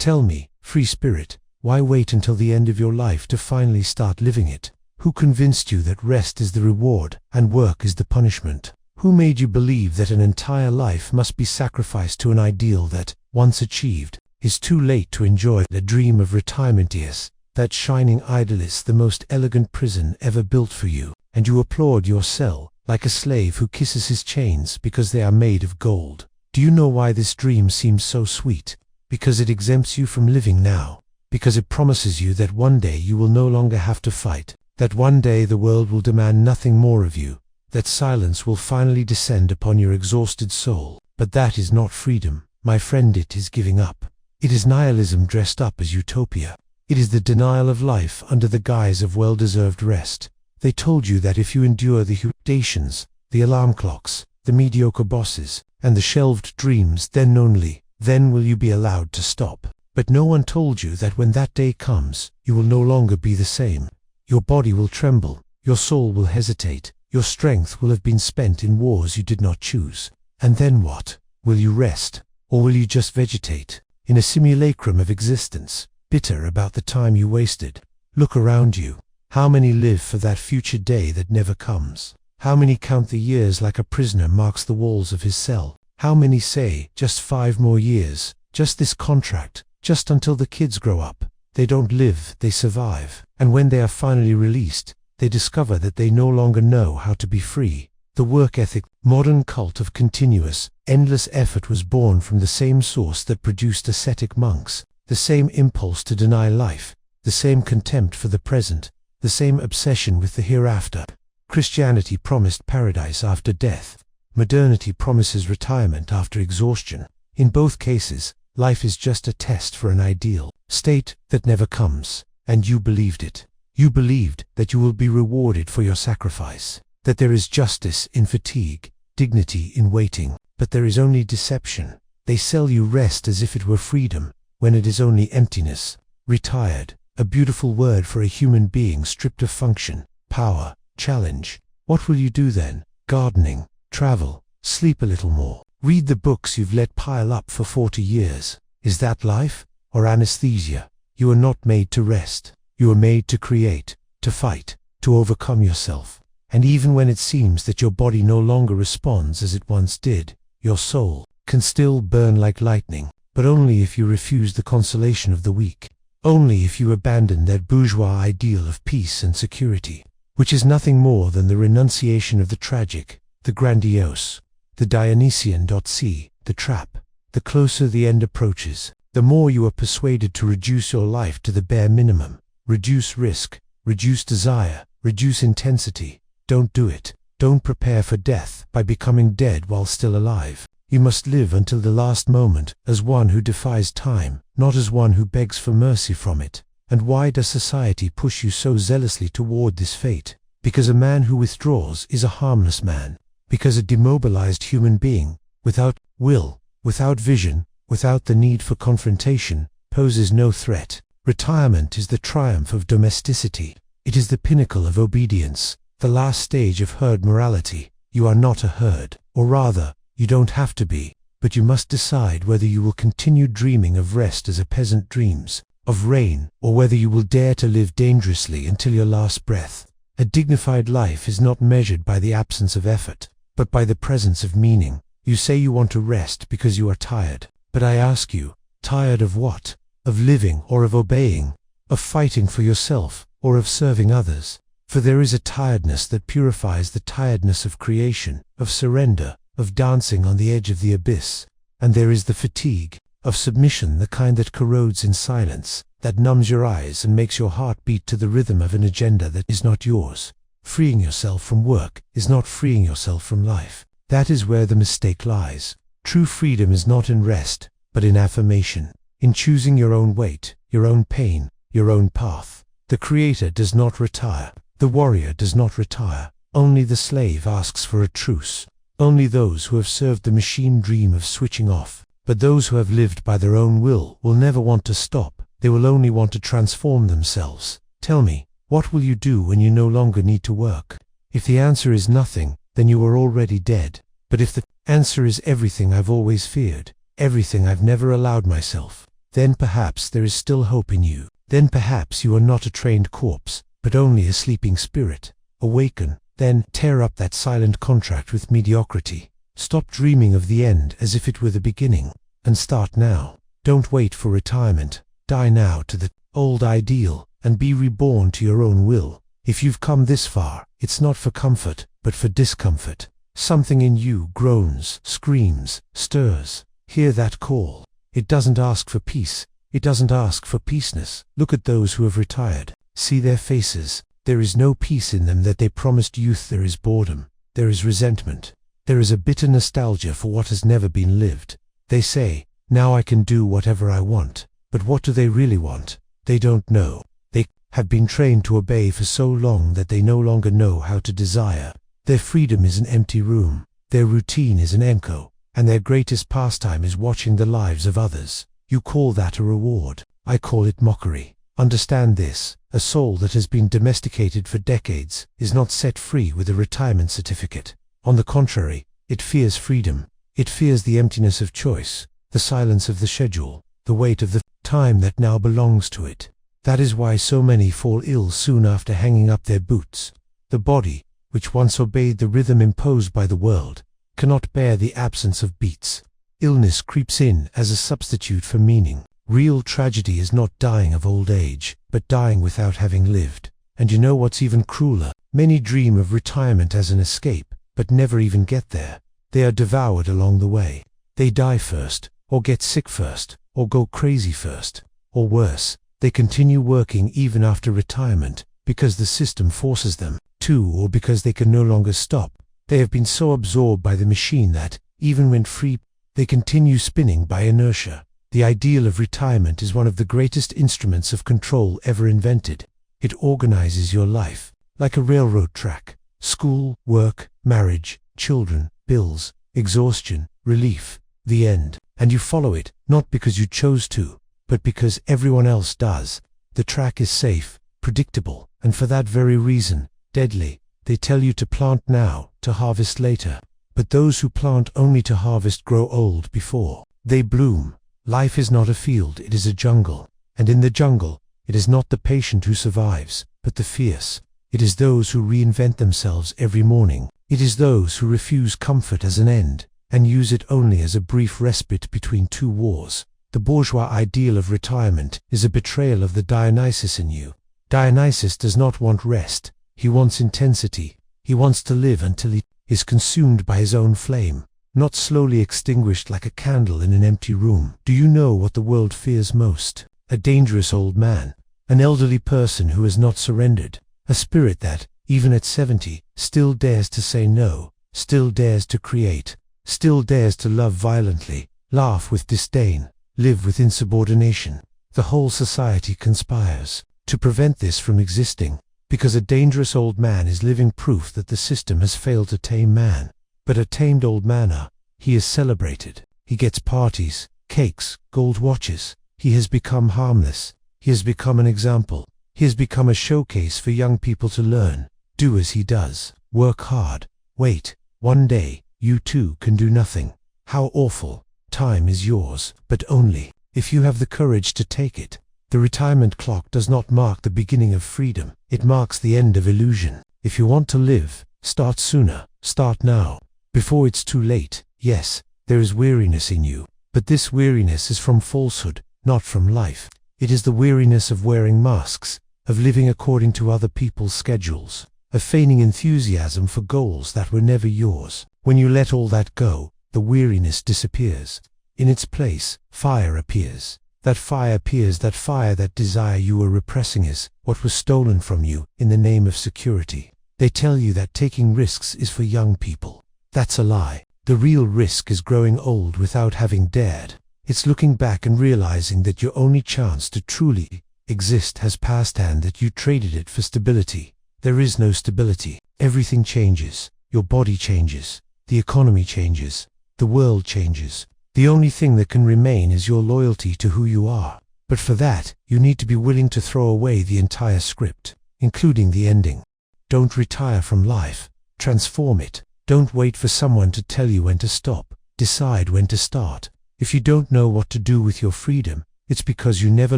Tell me, free spirit, why wait until the end of your life to finally start living it? Who convinced you that rest is the reward and work is the punishment? Who made you believe that an entire life must be sacrificed to an ideal that, once achieved, is too late to enjoy? The dream of retirement is, that shining idol is the most elegant prison ever built for you, and you applaud your cell, like a slave who kisses his chains because they are made of gold. Do you know why this dream seems so sweet? Because it exempts you from living now. Because it promises you that one day you will no longer have to fight, that one day the world will demand nothing more of you, that silence will finally descend upon your exhausted soul. But that is not freedom, my friend. It is giving up. It is nihilism dressed up as utopia. It is the denial of life under the guise of well-deserved rest. They told you that if you endure the humiliations, the alarm clocks, the mediocre bosses, and the shelved dreams, then only, then will you be allowed to stop. But no one told you that when that day comes, you will no longer be the same. Your body will tremble, your soul will hesitate, your strength will have been spent in wars you did not choose. And then what? Will you rest? Or will you just vegetate, in a simulacrum of existence, bitter about the time you wasted? Look around you. How many live for that future day that never comes? How many count the years like a prisoner marks the walls of his cell? How many say, just 5 more years, just this contract, just until the kids grow up? They don't live, they survive. And when they are finally released, they discover that they no longer know how to be free. The work ethic, modern cult of continuous, endless effort was born from the same source that produced ascetic monks, the same impulse to deny life, the same contempt for the present, the same obsession with the hereafter. Christianity promised paradise after death. Modernity promises retirement after exhaustion. In both cases, life is just a test for an ideal state that never comes. And you believed it. You believed that you will be rewarded for your sacrifice, that there is justice in fatigue, dignity in waiting. But there is only deception. They sell you rest as if it were freedom, when it is only emptiness. Retired, a beautiful word for a human being stripped of function, power, challenge. What will you do then? Gardening, travel, sleep a little more, read the books you've let pile up for 40 years. Is that life? Or anesthesia? You are not made to rest. You are made to create, to fight, to overcome yourself. And even when it seems that your body no longer responds as it once did, your soul can still burn like lightning, but only if you refuse the consolation of the weak. Only if you abandon that bourgeois ideal of peace and security, which is nothing more than the renunciation of the tragic, the grandiose, the Dionysian. See, the trap. The closer the end approaches, the more you are persuaded to reduce your life to the bare minimum. Reduce risk, reduce desire, reduce intensity. Don't do it. Don't prepare for death by becoming dead while still alive. You must live until the last moment, as one who defies time, not as one who begs for mercy from it. And why does society push you so zealously toward this fate? Because a man who withdraws is a harmless man. Because a demobilized human being, without will, without vision, without the need for confrontation, poses no threat. Retirement is the triumph of domesticity. It is the pinnacle of obedience, the last stage of herd morality. You are not a herd, or rather, you don't have to be, but you must decide whether you will continue dreaming of rest as a peasant dreams, of rain, or whether you will dare to live dangerously until your last breath. A dignified life is not measured by the absence of effort, but by the presence of meaning. You say you want to rest because you are tired, but I ask you, tired of what? Of living or of obeying? Of fighting for yourself or of serving others? For there is a tiredness that purifies the tiredness of creation, of surrender, of dancing on the edge of the abyss. And there is the fatigue of submission, the kind that corrodes in silence, that numbs your eyes and makes your heart beat to the rhythm of an agenda that is not yours. Freeing yourself from work is not freeing yourself from life. That is where the mistake lies. True freedom is not in rest, but in affirmation, in choosing your own weight, your own pain, your own path. The creator does not retire. The warrior does not retire. Only the slave asks for a truce. Only those who have served the machine dream of switching off. But those who have lived by their own will never want to stop. They will only want to transform themselves. Tell me, what will you do when you no longer need to work? If the answer is nothing, then you are already dead. But if the answer is everything I've always feared, everything I've never allowed myself, then perhaps there is still hope in you. Then perhaps you are not a trained corpse, but only a sleeping spirit. Awaken, then tear up that silent contract with mediocrity. Stop dreaming of the end as if it were the beginning, and start now. Don't wait for retirement. Die now to the old ideal, and be reborn to your own will. If you've come this far, it's not for comfort, but for discomfort. Something in you groans, screams, stirs. Hear that call. It doesn't ask for peace. It doesn't ask for peaceness. Look at those who have retired. See their faces. There is no peace in them that they promised youth. There is boredom. There is resentment. There is a bitter nostalgia for what has never been lived. They say, now I can do whatever I want. But what do they really want? They don't know. They have been trained to obey for so long that they no longer know how to desire. Their freedom is an empty room. Their routine is an echo. And their greatest pastime is watching the lives of others. You call that a reward. I call it mockery. Understand this. A soul that has been domesticated for decades is not set free with a retirement certificate. On the contrary, it fears freedom. It fears the emptiness of choice, the silence of the schedule, the weight of the time that now belongs to it. That is why so many fall ill soon after hanging up their boots. The body, which once obeyed the rhythm imposed by the world, cannot bear the absence of beats. Illness creeps in as a substitute for meaning. Real tragedy is not dying of old age, but dying without having lived. And you know what's even crueler? Many dream of retirement as an escape, but never even get there. They are devoured along the way. They die first, or get sick first, or go crazy first. Or worse, they continue working even after retirement, because the system forces them to, or because they can no longer stop. They have been so absorbed by the machine that, even when free, they continue spinning by inertia. The ideal of retirement is one of the greatest instruments of control ever invented. It organizes your life, like a railroad track. School, work, marriage, children, bills, exhaustion, relief, the end. And you follow it, not because you chose to, but because everyone else does. The track is safe, predictable, and for that very reason, deadly. They tell you to plant now, to harvest later. But those who plant only to harvest grow old before they bloom. Life is not a field, it is a jungle. And in the jungle, it is not the patient who survives, but the fierce. It is those who reinvent themselves every morning. It is those who refuse comfort as an end, and use it only as a brief respite between two wars. The bourgeois ideal of retirement is a betrayal of the Dionysus in you. Dionysus does not want rest. He wants intensity. He wants to live until he is consumed by his own flame, not slowly extinguished like a candle in an empty room. Do you know what the world fears most? A dangerous old man, an elderly person who has not surrendered, a spirit that, even at 70, still dares to say no, still dares to create, still dares to love violently, laugh with disdain, live with insubordination. The whole society conspires to prevent this from existing, because a dangerous old man is living proof that the system has failed to tame man. But a tamed old man, he is celebrated. He gets parties, cakes, gold watches. He has become harmless. He has become an example. He has become a showcase for young people to learn. Do as he does. Work hard. Wait. One day, you too can do nothing. How awful. Time is yours, but only if you have the courage to take it. The retirement clock does not mark the beginning of freedom. It marks the end of illusion. If you want to live, start sooner. Start now, before it's too late. Yes, there is weariness in you, but this weariness is from falsehood, not from life. It is the weariness of wearing masks, of living according to other people's schedules, of feigning enthusiasm for goals that were never yours. When you let all that go, the weariness disappears. In its place, fire appears. That fire appears. That fire, that desire you were repressing is what was stolen from you in the name of security. They tell you that taking risks is for young people. That's a lie. The real risk is growing old without having dared. It's looking back and realizing that your only chance to truly exist has passed and that you traded it for stability. There is no stability. Everything changes. Your body changes. The economy changes. The world changes. The only thing that can remain is your loyalty to who you are. But for that, you need to be willing to throw away the entire script, including the ending. Don't retire from life. Transform it. Don't wait for someone to tell you when to stop. Decide when to start. If you don't know what to do with your freedom, it's because you never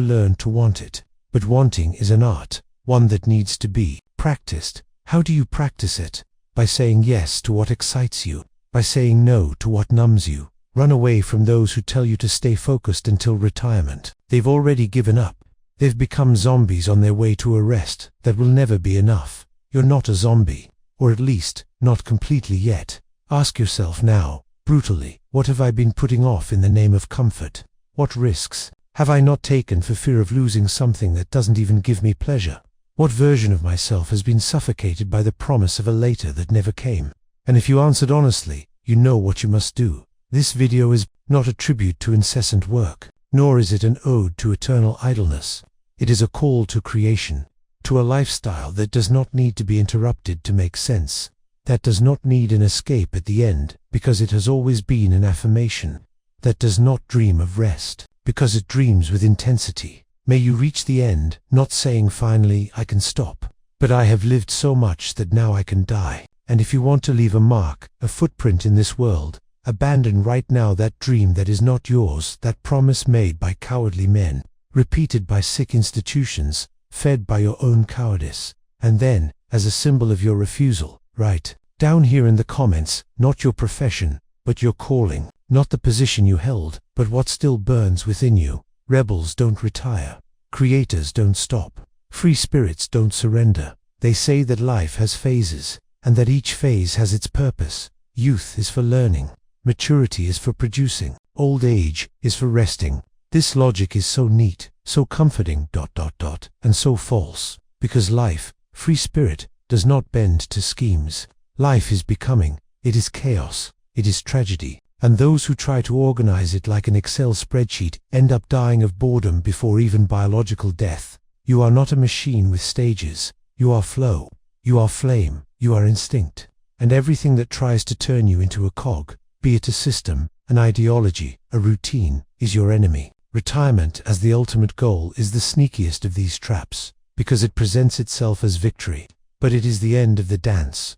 learned to want it. But wanting is an art, one that needs to be practiced. How do you practice it? By saying yes to what excites you, by saying no to what numbs you. Run away from those who tell you to stay focused until retirement. They've already given up. They've become zombies on their way to a rest that will never be enough. You're not a zombie, or at least, not completely yet. Ask yourself now, brutally, what have I been putting off in the name of comfort? What risks have I not taken for fear of losing something that doesn't even give me pleasure? What version of myself has been suffocated by the promise of a later that never came? And if you answered honestly, you know what you must do. This video is not a tribute to incessant work, nor is it an ode to eternal idleness. It is a call to creation, to a lifestyle that does not need to be interrupted to make sense, that does not need an escape at the end because it has always been an affirmation, that does not dream of rest because it dreams with intensity. May you reach the end, not saying finally, I can stop, but I have lived so much that now I can die. And if you want to leave a mark, a footprint in this world, abandon right now that dream that is not yours, that promise made by cowardly men, repeated by sick institutions, fed by your own cowardice, and then, as a symbol of your refusal, write down here in the comments, not your profession, but your calling, not the position you held, but what still burns within you. Rebels don't retire. Creators don't stop. Free spirits don't surrender. They say that life has phases, and that each phase has its purpose. Youth is for learning. Maturity is for producing. Old age is for resting. This logic is so neat, so comforting, and so false. Because life, free spirit, does not bend to schemes. Life is becoming. It is chaos. It is tragedy. And those who try to organize it like an Excel spreadsheet end up dying of boredom before even biological death. You are not a machine with stages. You are flow. You are flame. You are instinct. And everything that tries to turn you into a cog, be it a system, an ideology, a routine, is your enemy. Retirement as the ultimate goal is the sneakiest of these traps, because it presents itself as victory. But it is the end of the dance.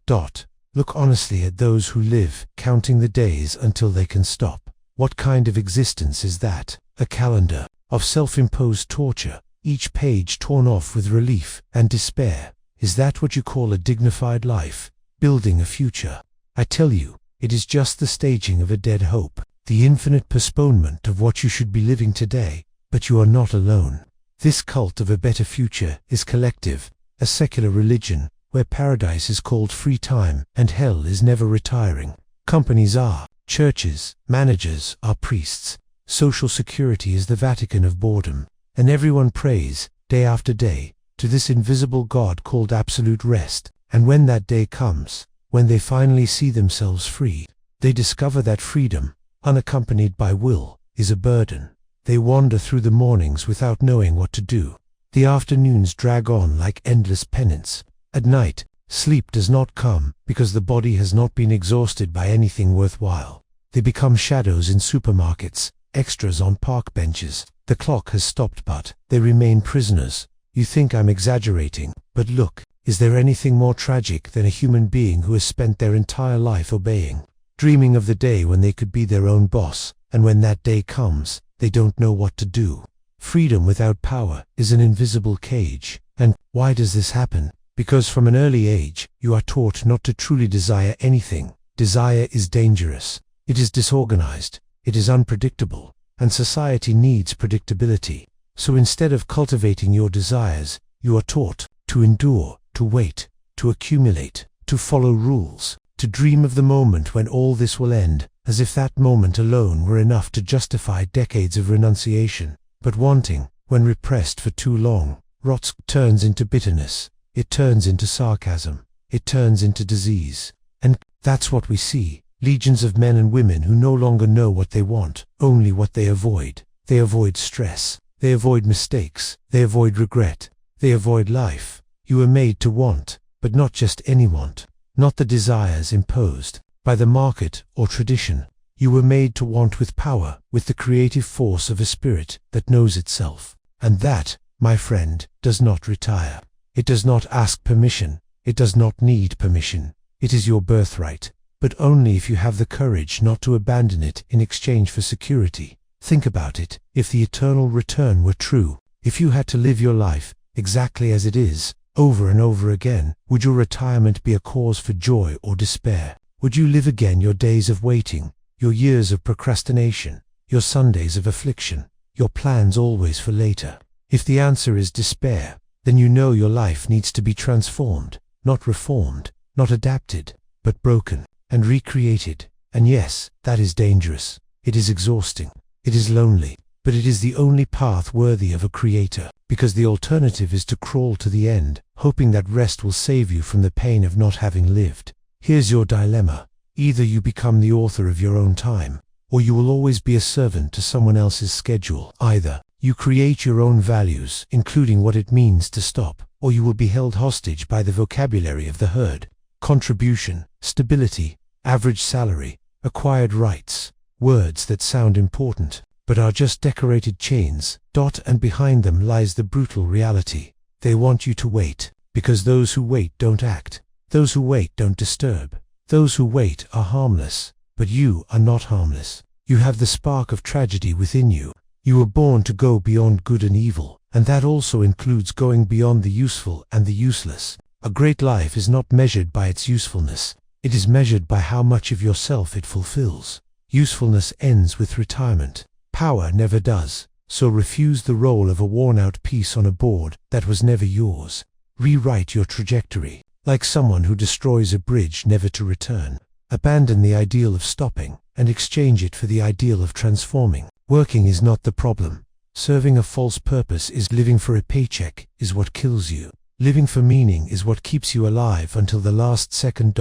Look honestly at those who live, counting the days until they can stop. What kind of existence is that? A calendar of self-imposed torture, each page torn off with relief and despair. Is that what you call a dignified life? Building a future? I tell you, it is just the staging of a dead hope, the infinite postponement of what you should be living today. But you are not alone. This cult of a better future is collective, a secular religion, where paradise is called free time and hell is never retiring. Companies are churches, managers are priests, social security is the Vatican of boredom, and everyone prays, day after day, to this invisible God called absolute rest. And when that day comes, when they finally see themselves free, they discover that freedom, unaccompanied by will, is a burden. They wander through the mornings without knowing what to do. The afternoons drag on like endless penance. At night, sleep does not come because the body has not been exhausted by anything worthwhile. They become shadows in supermarkets, extras on park benches. The clock has stopped, but they remain prisoners. You think I'm exaggerating, but look, is there anything more tragic than a human being who has spent their entire life obeying, dreaming of the day when they could be their own boss, and when that day comes, they don't know what to do? Freedom without power is an invisible cage. And why does this happen? Because from an early age, you are taught not to truly desire anything. Desire is dangerous. It is disorganized. It is unpredictable. And society needs predictability. So instead of cultivating your desires, you are taught to endure, to wait, to accumulate, to follow rules, to dream of the moment when all this will end, as if that moment alone were enough to justify decades of renunciation. But wanting, when repressed for too long, rots, turns into bitterness. It turns into sarcasm. It turns into disease. And that's what we see. Legions of men and women who no longer know what they want, only what they avoid. They avoid stress. They avoid mistakes. They avoid regret. They avoid life. You were made to want, but not just any want. Not the desires imposed by the market or tradition. You were made to want with power, with the creative force of a spirit that knows itself. And that, my friend, does not retire. It does not ask permission. It does not need permission. It is your birthright, but only if you have the courage not to abandon it in exchange for security. Think about it. If the eternal return were true, if you had to live your life exactly as it is, over and over again, would your retirement be a cause for joy or despair? Would you live again your days of waiting, your years of procrastination, your Sundays of affliction, your plans always for later? If the answer is despair, then you know your life needs to be transformed, not reformed, not adapted, but broken and recreated. And yes, that is dangerous. It is exhausting. It is lonely. But it is the only path worthy of a creator, because the alternative is to crawl to the end, hoping that rest will save you from the pain of not having lived. Here's your dilemma. Either you become the author of your own time, or you will always be a servant to someone else's schedule. Either you create your own values, including what it means to stop, or you will be held hostage by the vocabulary of the herd. Contribution, stability, average salary, acquired rights, words that sound important, but are just decorated chains. And behind them lies the brutal reality. They want you to wait, because those who wait don't act. Those who wait don't disturb. Those who wait are harmless, but you are not harmless. You have the spark of tragedy within you. You were born to go beyond good and evil, and that also includes going beyond the useful and the useless. A great life is not measured by its usefulness. It is measured by how much of yourself it fulfills. Usefulness ends with retirement. Power never does. So refuse the role of a worn-out piece on a board that was never yours. Rewrite your trajectory, like someone who destroys a bridge never to return. Abandon the ideal of stopping and exchange it for the ideal of transforming. Working is not the problem. Serving a false purpose is living for a paycheck is what kills you. Living for meaning is what keeps you alive until the last second.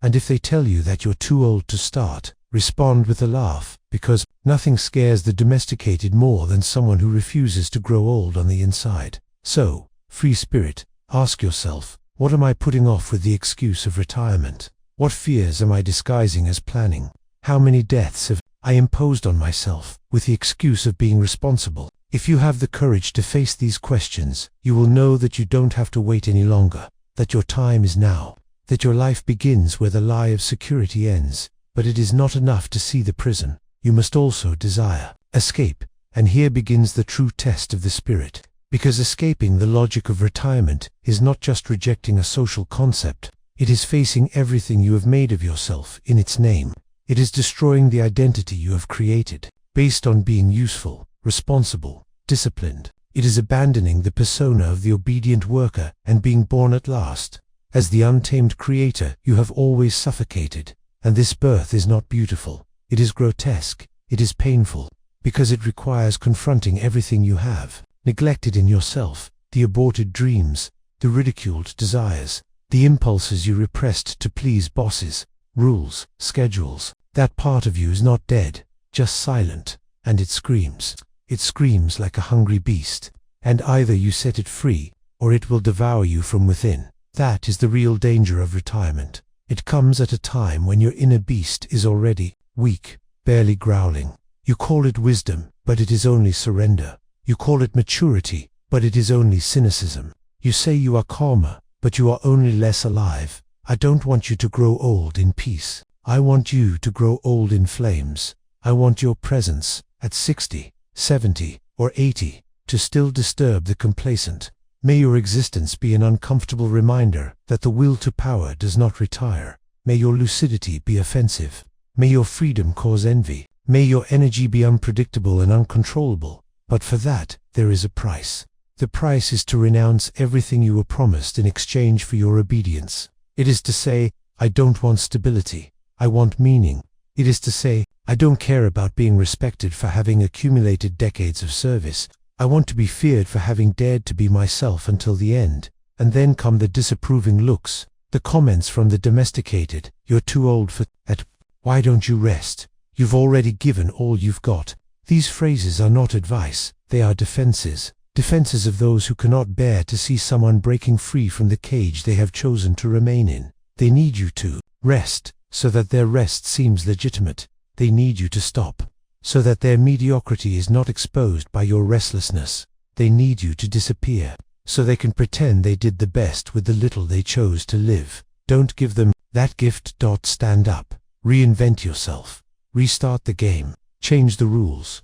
And if they tell you that you're too old to start, respond with a laugh, because nothing scares the domesticated more than someone who refuses to grow old on the inside. So, free spirit, ask yourself, what am I putting off with the excuse of retirement? What fears am I disguising as planning? How many deaths have I imposed on myself with the excuse of being responsible? If you have the courage to face these questions, you will know that you don't have to wait any longer, that your time is now, that your life begins where the lie of security ends. But it is not enough to see the prison. You must also desire escape, and here begins the true test of the spirit. Because escaping the logic of retirement is not just rejecting a social concept, it is facing everything you have made of yourself in its name. It is destroying the identity you have created, based on being useful, responsible, disciplined. It is abandoning the persona of the obedient worker and being born at last. As the untamed creator, you have always suffocated. And this birth is not beautiful. It is grotesque. It is painful, because it requires confronting everything you have neglected in yourself, the aborted dreams, the ridiculed desires, the impulses you repressed to please bosses, rules, schedules. That part of you is not dead, just silent, and it screams. It screams like a hungry beast, and either you set it free, or it will devour you from within. That is the real danger of retirement. It comes at a time when your inner beast is already weak, barely growling. You call it wisdom, but it is only surrender. You call it maturity, but it is only cynicism. You say you are calmer, but you are only less alive. I don't want you to grow old in peace. I want you to grow old in flames. I want your presence, at 60, 70, or 80, to still disturb the complacent. May your existence be an uncomfortable reminder that the will to power does not retire. May your lucidity be offensive. May your freedom cause envy. May your energy be unpredictable and uncontrollable. But for that, there is a price. The price is to renounce everything you were promised in exchange for your obedience. It is to say, I don't want stability. I want meaning. It is to say, I don't care about being respected for having accumulated decades of service. I want to be feared for having dared to be myself until the end. And then come the disapproving looks, the comments from the domesticated. You're too old for that. Why don't you rest? You've already given all you've got. These phrases are not advice, they are defenses. Defenses of those who cannot bear to see someone breaking free from the cage they have chosen to remain in. They need you to rest, so that their rest seems legitimate. They need you to stop, so that their mediocrity is not exposed by your restlessness. They need you to disappear, so they can pretend they did the best with the little they chose to live. Don't give them that gift. Stand up. Reinvent yourself. Restart the game. Change the rules.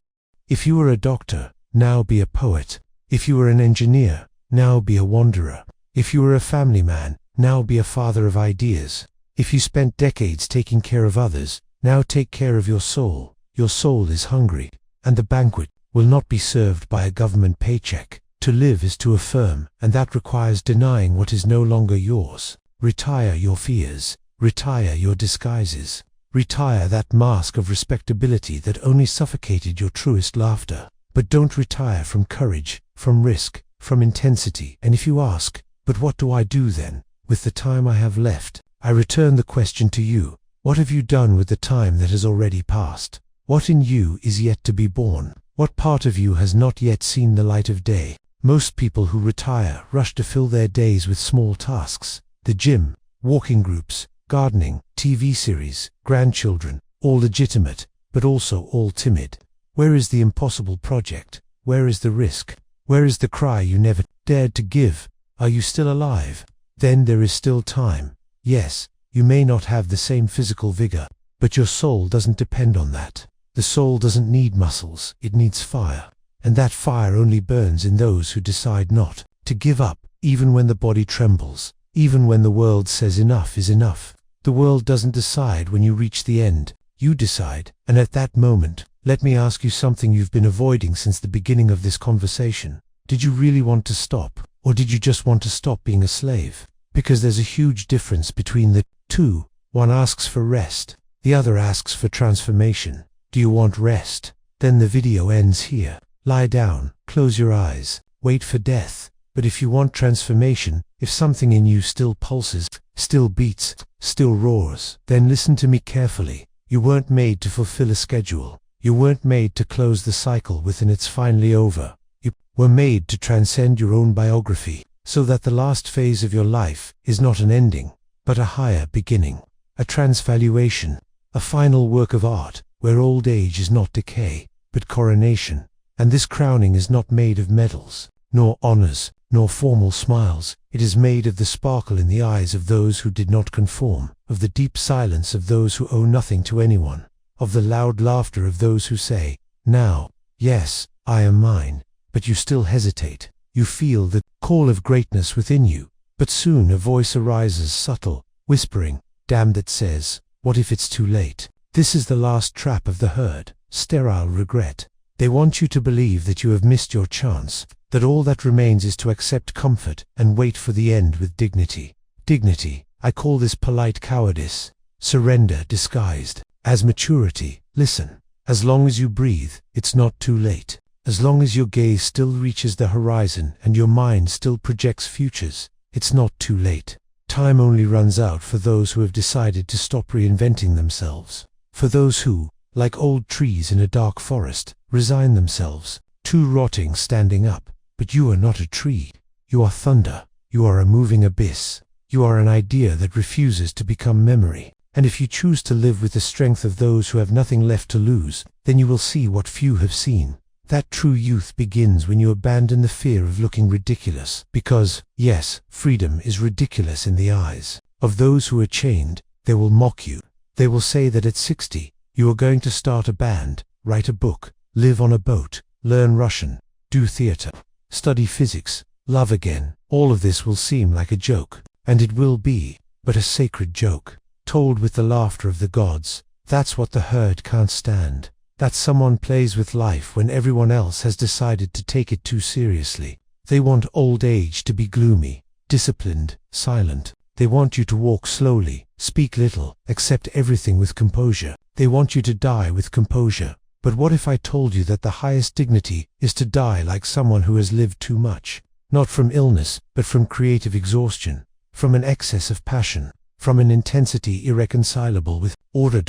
If you were a doctor, now be a poet. If you were an engineer, now be a wanderer. If you were a family man, now be a father of ideas. If you spent decades taking care of others, now take care of your soul. Your soul is hungry, and the banquet will not be served by a government paycheck. To live is to affirm, and that requires denying what is no longer yours. Retire your fears. Retire your disguises. Retire that mask of respectability that only suffocated your truest laughter. But don't retire from courage, from risk, from intensity. And if you ask, but what do I do then, with the time I have left? I return the question to you. What have you done with the time that has already passed? What in you is yet to be born? What part of you has not yet seen the light of day? Most people who retire rush to fill their days with small tasks. The gym, walking groups, gardening, TV series, grandchildren, all legitimate, but also all timid. Where is the impossible project? Where is the risk? Where is the cry you never dared to give? Are you still alive? Then there is still time. Yes, you may not have the same physical vigor, but your soul doesn't depend on that. The soul doesn't need muscles, it needs fire. And that fire only burns in those who decide not to give up, even when the body trembles, even when the world says enough is enough. The world doesn't decide when you reach the end, you decide. And at that moment, let me ask you something you've been avoiding since the beginning of this conversation. Did you really want to stop, or did you just want to stop being a slave? Because there's a huge difference between the two. One asks for rest, the other asks for transformation. Do you want rest? Then the video ends here. Lie down, close your eyes, wait for death. But if you want transformation, if something in you still pulses, still beats, still roars, then listen to me carefully. You weren't made to fulfill a schedule. You weren't made to close the cycle within it's finally over. You were made to transcend your own biography, so that the last phase of your life is not an ending, but a higher beginning, a transvaluation, a final work of art, where old age is not decay, but coronation. And this crowning is not made of medals, nor honors, nor formal smiles. It is made of the sparkle in the eyes of those who did not conform, of the deep silence of those who owe nothing to anyone, of the loud laughter of those who say, now, yes, I am mine, but you still hesitate. You feel the call of greatness within you, but soon a voice arises subtle, whispering, damn, that says, what if it's too late? This is the last trap of the herd, sterile regret. They want you to believe that you have missed your chance, that all that remains is to accept comfort and wait for the end with dignity. Dignity, I call this polite cowardice, surrender disguised as maturity. Listen, as long as you breathe, it's not too late. As long as your gaze still reaches the horizon and your mind still projects futures, it's not too late. Time only runs out for those who have decided to stop reinventing themselves. For those who, like old trees in a dark forest, resign themselves, too rotting standing up. But you are not a tree. You are thunder. You are a moving abyss. You are an idea that refuses to become memory. And if you choose to live with the strength of those who have nothing left to lose, then you will see what few have seen. That true youth begins when you abandon the fear of looking ridiculous. Because, yes, freedom is ridiculous in the eyes of those who are chained. They will mock you. They will say that at 60, you are going to start a band, write a book, live on a boat, learn Russian, do theater, study physics, love again. All of this will seem like a joke, and it will be, but a sacred joke, told with the laughter of the gods. That's what the herd can't stand. That someone plays with life when everyone else has decided to take it too seriously. They want old age to be gloomy, disciplined, silent. They want you to walk slowly, speak little, accept everything with composure. They want you to die with composure. But what if I told you that the highest dignity is to die like someone who has lived too much? Not from illness, but from creative exhaustion, from an excess of passion, from an intensity irreconcilable with order.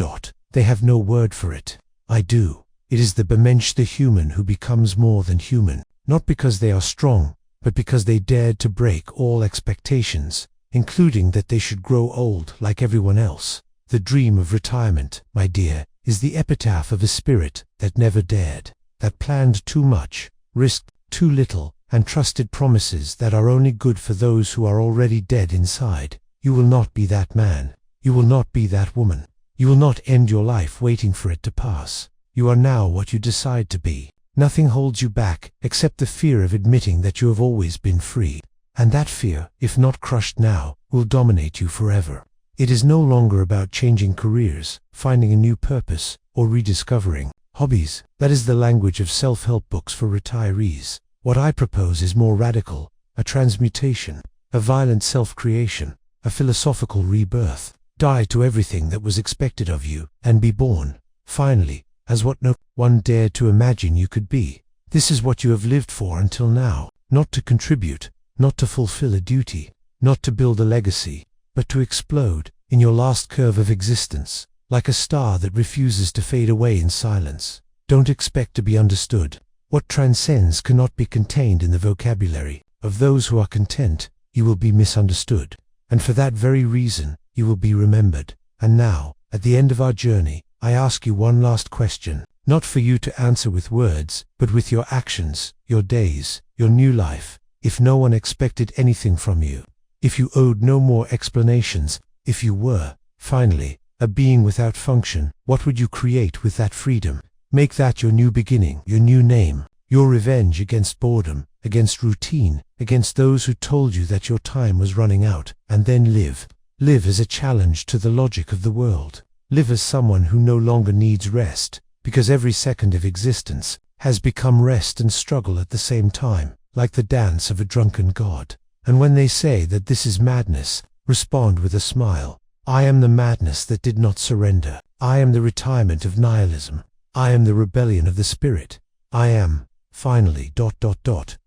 They have no word for it. I do. It is the Bemensch, the human, who becomes more than human, not because they are strong, but because they dared to break all expectations, including that they should grow old like everyone else. The dream of retirement, my dear, is the epitaph of a spirit that never dared, that planned too much, risked too little, and trusted promises that are only good for those who are already dead inside. You will not be that man. You will not be that woman. You will not end your life waiting for it to pass. You are now what you decide to be. Nothing holds you back except the fear of admitting that you have always been free. And that fear, if not crushed now, will dominate you forever. It is no longer about changing careers, finding a new purpose, or rediscovering hobbies. That is the language of self-help books for retirees. What I propose is more radical, a transmutation, a violent self-creation, a philosophical rebirth. Die to everything that was expected of you, and be born, finally, as what no one dared to imagine you could be. This is what you have lived for until now, not to contribute, not to fulfill a duty, not to build a legacy, but to explode, in your last curve of existence, like a star that refuses to fade away in silence. Don't expect to be understood. What transcends cannot be contained in the vocabulary of those who are content. You will be misunderstood, and for that very reason, you will be remembered. And now, at the end of our journey, I ask you one last question, not for you to answer with words, but with your actions, your days, your new life. If no one expected anything from you, if you owed no more explanations, if you were, finally, a being without function, what would you create with that freedom? Make that your new beginning, your new name, your revenge against boredom, against routine, against those who told you that your time was running out, and then live. Live as a challenge to the logic of the world. Live as someone who no longer needs rest, because every second of existence has become rest and struggle at the same time, like the dance of a drunken god. And when they say that this is madness, respond with a smile. I am the madness that did not surrender. I am the retirement of nihilism. I am the rebellion of the spirit. I am, finally,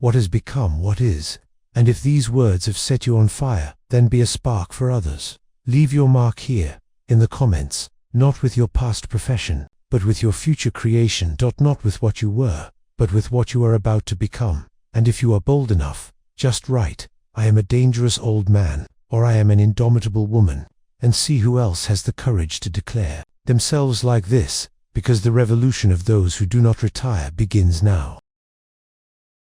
what has become what is. And if these words have set you on fire, then be a spark for others. Leave your mark here, in the comments, not with your past profession, but with your future creation. Not with what you were, but with what you are about to become. And if you are bold enough, just write, I am a dangerous old man, or I am an indomitable woman, and see who else has the courage to declare themselves like this, because the revolution of those who do not retire begins now.